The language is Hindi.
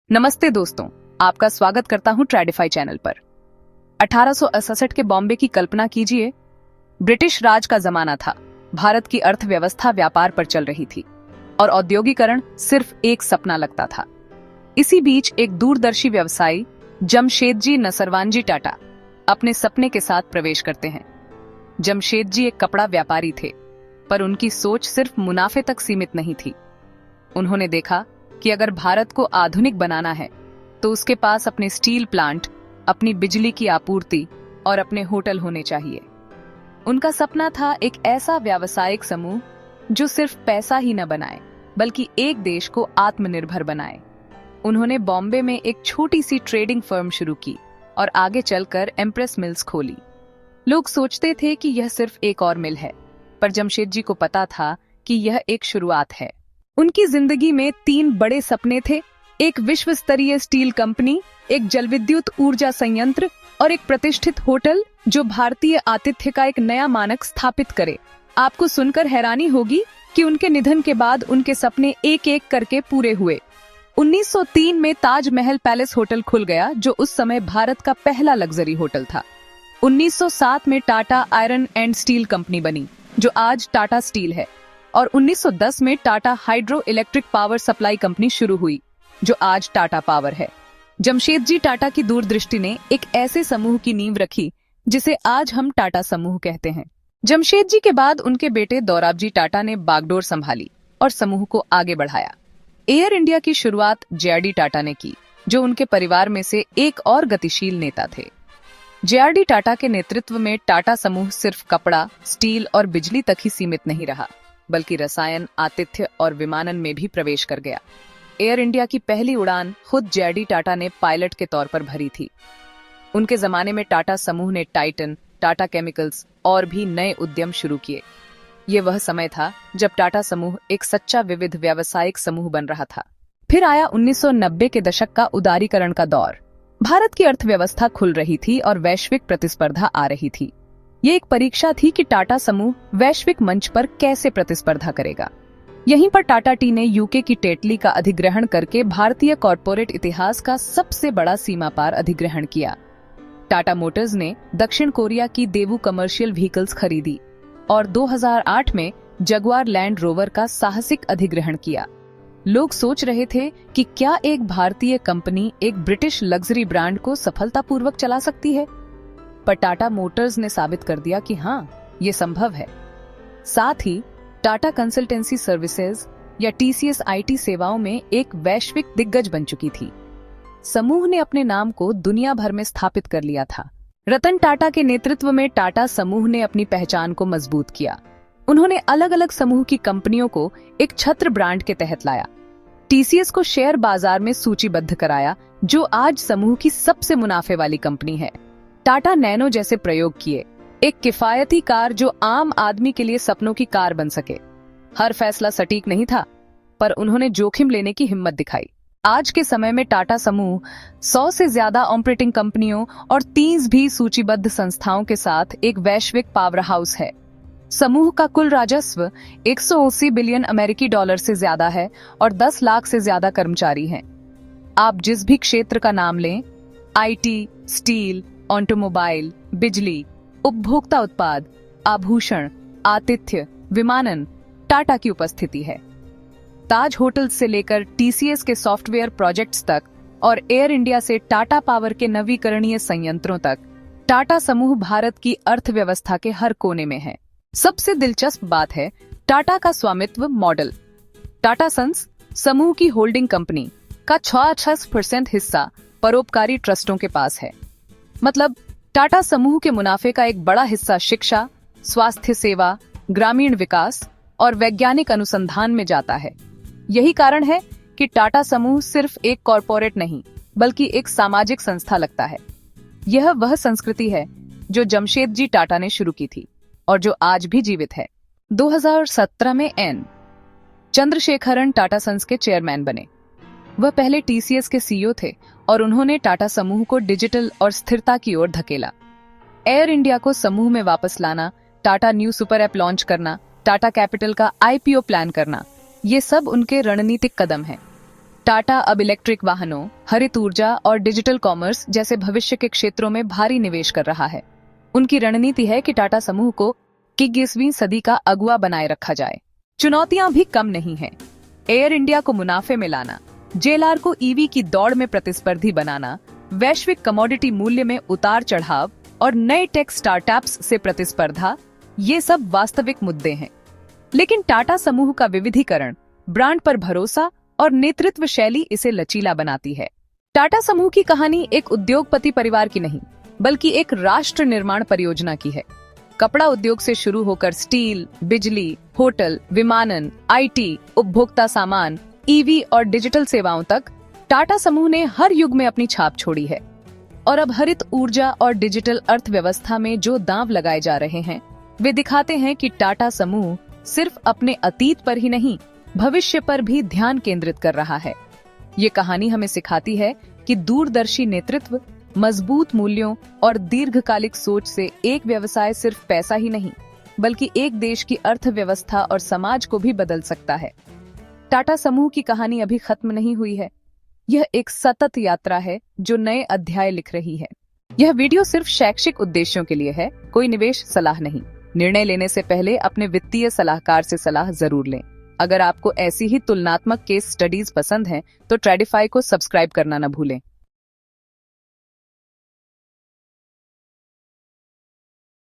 नमस्ते दोस्तों, आपका स्वागत करता हूं ट्रेडिफाई चैनल पर। 1868 के बॉम्बे की कल्पना कीजिए। ब्रिटिश राज का जमाना था। भारत की अर्थव्यवस्था व्यापार पर चल रही थी और औद्योगिकरण सिर्फ एक सपना लगता था। इसी बीच एक दूरदर्शी व्यवसायी जमशेदजी नसरवानजी टाटा अपने सपने के साथ प्रवेश करते हैं। जमशेदजी एक कपड़ा व्यापारी थे, पर उनकी सोच सिर्फ मुनाफे तक सीमित नहीं थी। उन्होंने देखा कि अगर भारत को आधुनिक बनाना है तो उसके पास अपने स्टील प्लांट, अपनी बिजली की आपूर्ति और अपने होटल होने चाहिए। उनका सपना था एक ऐसा व्यावसायिक समूह जो सिर्फ पैसा ही न बनाए बल्कि एक देश को आत्मनिर्भर बनाए। उन्होंने बॉम्बे में एक छोटी सी ट्रेडिंग फर्म शुरू की और आगे चलकर एम्प्रेस मिल्स खोली। लोग सोचते थे कि यह सिर्फ एक और मिल है, पर जमशेदजी को पता था कि यह एक शुरुआत है। उनकी जिंदगी में 3 बड़े सपने थे: एक विश्व स्तरीय स्टील कंपनी, एक जलविद्युत ऊर्जा संयंत्र और एक प्रतिष्ठित होटल जो भारतीय आतिथ्य का एक नया मानक स्थापित करे। आपको सुनकर हैरानी होगी कि उनके निधन के बाद उनके सपने एक एक करके पूरे हुए। 1903 में ताजमहल पैलेस होटल खुल गया, जो उस समय भारत का पहला लग्जरी होटल था। 1907 में Tata iron and steel company बनी, जो आज टाटा स्टील है, और 1910 में Tata hydro electric power supply company शुरू हुई, जो आज टाटा पावर है। जमशेदजी टाटा की दूरदृष्टि ने एक ऐसे समूह की नींव रखी जिसे आज हम टाटा समूह कहते हैं। जमशेदजी के बाद उनके बेटे दोराबजी टाटा ने बागडोर संभाली और समूह को आगे बढ़ाया। एयर इंडिया की शुरुआत जेआरडी टाटा ने की, जो उनके परिवार में से एक और गतिशील नेता थे। जेआरडी टाटा के नेतृत्व में टाटा समूह सिर्फ कपड़ा, स्टील और बिजली तक ही सीमित नहीं रहा, बल्कि रसायन, आतिथ्य और विमानन में भी प्रवेश कर गया। एयर इंडिया की पहली उड़ान खुद जेआरडी टाटा ने पायलट के तौर पर भरी थी। उनके जमाने में टाटा समूह ने टाइटन, टाटा केमिकल्स और भी नए उद्यम शुरू किए। ये वह समय था जब टाटा समूह एक सच्चा विविध व्यावसायिक समूह बन रहा था। फिर आया 1990 के दशक का उदारीकरण का दौर। भारत की अर्थव्यवस्था खुल रही थी और वैश्विक प्रतिस्पर्धा आ रही थी। ये एक परीक्षा थी कि टाटा समूह वैश्विक मंच पर कैसे प्रतिस्पर्धा करेगा। यहीं पर टाटा टी ने यूके की टेटली का अधिग्रहण करके भारतीय कॉर्पोरेट इतिहास का सबसे बड़ा सीमा पार अधिग्रहण किया। टाटा मोटर्स ने दक्षिण कोरिया की देवू कमर्शियल व्हीकल्स खरीदी और 2008 में जगुआर लैंड रोवर का साहसिक अधिग्रहण किया। लोग सोच रहे थे कि क्या एक भारतीय कंपनी एक ब्रिटिश लग्जरी ब्रांड को सफलतापूर्वक चला सकती है, पर टाटा मोटर्स ने साबित कर दिया कि हाँ, ये संभव है। साथ ही टाटा कंसल्टेंसी सर्विसेज या टीसीएस आईटी सेवाओं में एक वैश्विक दिग्गज बन चुकी थी। समूह ने अपने नाम को दुनिया भर में स्थापित कर लिया था। रतन टाटा के नेतृत्व में टाटा समूह ने अपनी पहचान को मजबूत किया। उन्होंने अलग अलग समूह की कंपनियों को एक छत्र ब्रांड के तहत लाया। टीसीएस को शेयर बाजार में सूचीबद्ध कराया, जो आज समूह की सबसे मुनाफे वाली कंपनी है। टाटा नैनो जैसे प्रयोग किए, एक किफायती कार जो आम आदमी के लिए सपनों की कार बन सके। हर फैसला सटीक नहीं था, पर उन्होंने जोखिम लेने की हिम्मत दिखाई। आज के समय में टाटा समूह 100 से ज्यादा ऑपरेटिंग कंपनियों और 30 भी सूचीबद्ध संस्थाओं के साथ एक वैश्विक पावर हाउस है। समूह का कुल राजस्व 180 बिलियन अमेरिकी डॉलर से ज्यादा है और 10 लाख से ज्यादा कर्मचारी हैं। आप जिस भी क्षेत्र का नाम लें, आईटी, स्टील, ऑटोमोबाइल, बिजली, उपभोक्ता उत्पाद, आभूषण, आतिथ्य, विमानन, टाटा की उपस्थिति है। ताज होटल्स से लेकर टीसीएस के सॉफ्टवेयर प्रोजेक्ट्स तक और एयर इंडिया से टाटा पावर के नवीकरणीय संयंत्रों तक, टाटा समूह भारत की अर्थव्यवस्था के हर कोने में है। सबसे दिलचस्प बात है टाटा का स्वामित्व मॉडल। टाटा सन्स समूह की होल्डिंग कंपनी का 66% हिस्सा परोपकारी ट्रस्टों के पास है। मतलब टाटा समूह के मुनाफे का एक बड़ा हिस्सा शिक्षा, स्वास्थ्य सेवा, ग्रामीण विकास और वैज्ञानिक अनुसंधान में जाता है। यही कारण है कि टाटा समूह सिर्फ एक कॉरपोरेट नहीं, बल्कि एक सामाजिक संस्था लगता है। यह वह संस्कृति है जो जमशेदजी टाटा ने शुरू की थी और जो आज भी जीवित है। 2017 में एन चंद्रशेखरन टाटा सन्स के चेयरमैन बने। वह पहले टीसीएस के सीईओ थे और उन्होंने टाटा समूह को डिजिटल और स्थिरता की ओर धकेला। एयर इंडिया को समूह में वापस लाना, Tata new super app launch करना, टाटा कैपिटल का आईपीओ प्लान करना, ये सब उनके रणनीतिक कदम हैं। टाटा अब इलेक्ट्रिक वाहनों, हरित ऊर्जा और डिजिटल कॉमर्स जैसे भविष्य के क्षेत्रों में भारी निवेश कर रहा है। उनकी रणनीति है कि टाटा समूह को 21वीं सदी का अगुवा बनाए रखा जाए। चुनौतियां भी कम नहीं हैं। एयर इंडिया को मुनाफे में लाना, जेएलआर को ईवी की दौड़ में प्रतिस्पर्धी बनाना, वैश्विक कमोडिटी मूल्य में उतार चढ़ाव और नए टेक स्टार्टअप्स से प्रतिस्पर्धा, ये सब वास्तविक मुद्दे हैं। लेकिन टाटा समूह का विविधीकरण, ब्रांड पर भरोसा और नेतृत्व शैली इसे लचीला बनाती है। टाटा समूह की कहानी एक उद्योगपति परिवार की नहीं, बल्कि एक राष्ट्र निर्माण परियोजना की है। कपड़ा उद्योग से शुरू होकर स्टील, बिजली, होटल, विमानन, आईटी, उपभोक्ता सामान, ईवी और डिजिटल सेवाओं तक टाटा समूह ने हर युग में अपनी छाप छोड़ी है। और अब हरित ऊर्जा और डिजिटल अर्थव्यवस्था में जो दांव लगाए जा रहे हैं, वे दिखाते हैं कि टाटा समूह सिर्फ अपने अतीत पर ही नहीं, भविष्य पर भी ध्यान केंद्रित कर रहा है। ये कहानी हमें सिखाती है कि दूरदर्शी नेतृत्व, मजबूत मूल्यों और दीर्घकालिक सोच से एक व्यवसाय सिर्फ पैसा ही नहीं, बल्कि एक देश की अर्थव्यवस्था और समाज को भी बदल सकता है। टाटा समूह की कहानी अभी खत्म नहीं हुई है। यह एक सतत यात्रा है जो नए अध्याय लिख रही है। यह वीडियो सिर्फ शैक्षिक उद्देश्यों के लिए है, कोई निवेश सलाह नहीं। निर्णय लेने से पहले अपने वित्तीय सलाहकार से सलाह जरूर लें। अगर आपको ऐसी ही तुलनात्मक केस स्टडीज पसंद हैं, तो ट्रेडिफाई को सब्सक्राइब करना न भूलें।